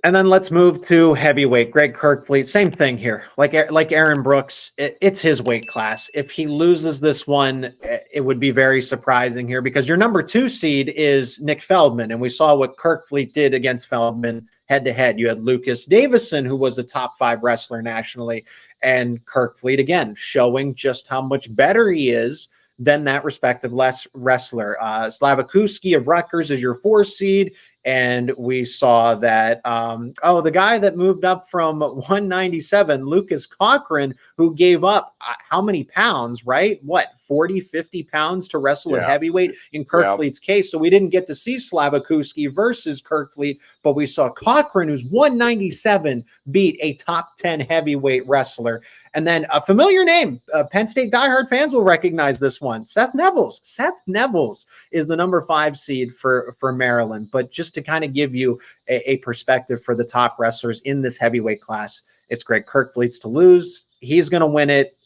And then let's move to heavyweight. Greg Kerkvliet, same thing here. Like Aaron Brooks, it's his weight class. If he loses this one, it would be very surprising here because your number 2 seed is Nick Feldman, and we saw what Kerkvliet did against Feldman head to head. You had Lucas Davison, who was a top 5 wrestler nationally, and Kerkvliet again showing just how much better he is than that respective wrestler. Slavakuski of Rutgers is your 4 seed. And we saw that, the guy that moved up from 197, Lucas Cochran, who gave up how many pounds, right? What, 40, 50 pounds to wrestle at heavyweight in Kerkvliet's case. So we didn't get to see Slavakuski versus Kerkvliet, but we saw Cochran, who's 197, beat a top 10 heavyweight wrestler. And then a familiar name, Penn State diehard fans will recognize this one, Seth Nevels. Seth Nevels is the number 5 seed for Maryland. But just to kind of give you a perspective for the top wrestlers in this heavyweight class, it's Greg Kerkvliet's to lose. He's going to win it.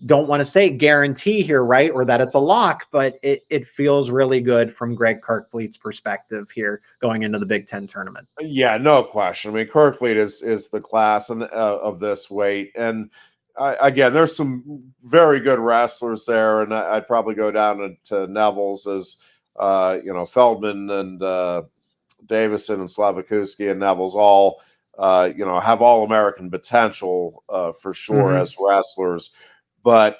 Don't want to say guarantee here, right? Or that it's a lock, but it feels really good from Greg Kerkvliet's perspective here going into the Big Ten tournament. Yeah, no question. I mean, Kerkvliet is the class of this weight. And again, there's some very good wrestlers there. And I'd probably go down to Nevels as, Feldman and Davison and Slavakuski and Nevels all, have all-American potential for sure as wrestlers. But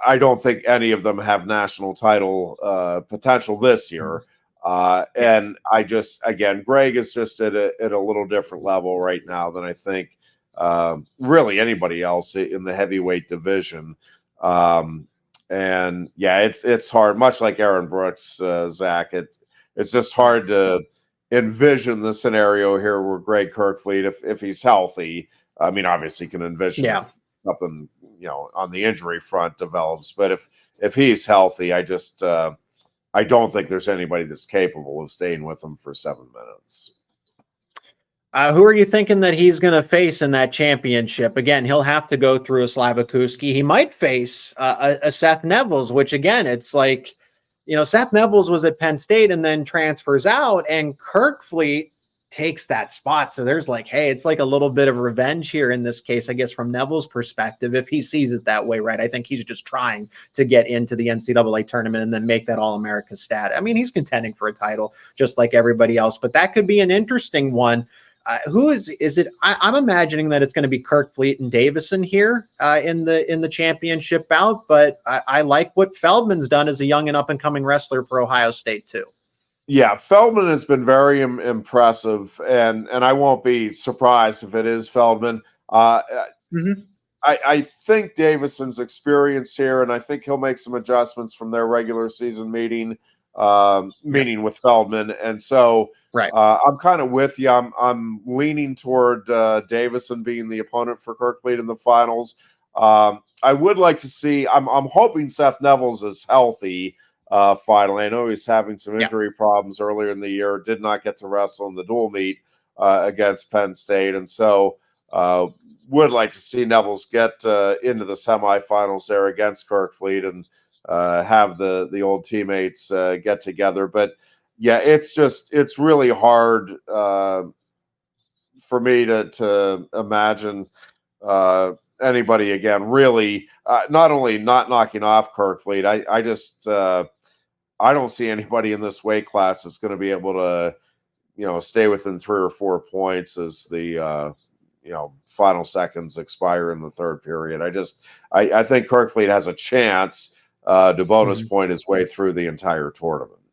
I don't think any of them have national title potential this year. And Greg is just at a little different level right now than I think really anybody else in the heavyweight division. It's hard, much like Aaron Brooks, Zach. It's just hard to envision the scenario here where Greg Kerkvliet, if he's healthy, I mean, obviously can envision if something on the injury front develops, but if he's healthy, I don't think there's anybody that's capable of staying with him for 7 minutes. Who are you thinking that he's going to face in that championship? Again, he'll have to go through a Slavakuski. He might face a Seth Nevels, which again, it's like, Seth Nevels was at Penn State and then transfers out, and Kerkvliet takes that spot. So there's like, hey, it's like a little bit of revenge here in this case, I guess, from Neville's perspective, if he sees it that way, right? I think he's just trying to get into the NCAA tournament and then make that All-America stat. I mean, he's contending for a title just like everybody else, but that could be an interesting one. Who is it? I'm imagining that it's going to be Kerkvliet and Davison here in the championship bout, but I like what Feldman's done as a young and up and coming wrestler for Ohio State too. Yeah, Feldman has been very impressive, and I won't be surprised if it is Feldman. I think Davison's experience here, and I think he'll make some adjustments from their regular season meeting with Feldman, and so I'm kind of with you. I'm leaning toward Davison being the opponent for Kerkvliet in the finals. I would like to see. I'm hoping Seth Nevels is healthy. Finally, I know he's having some injury problems earlier in the year. Did not get to wrestle in the dual meet against Penn State, and so would like to see Nevels get into the semifinals there against Kerkvliet and have the old teammates get together. But yeah, it's really hard for me to imagine anybody again. Really, not only not knocking off Kerkvliet, I don't see anybody in this weight class that's going to be able to, stay within 3 or 4 points as the, final seconds expire in the third period. I think Kerkvliet has a chance to bonus point his way through the entire tournament.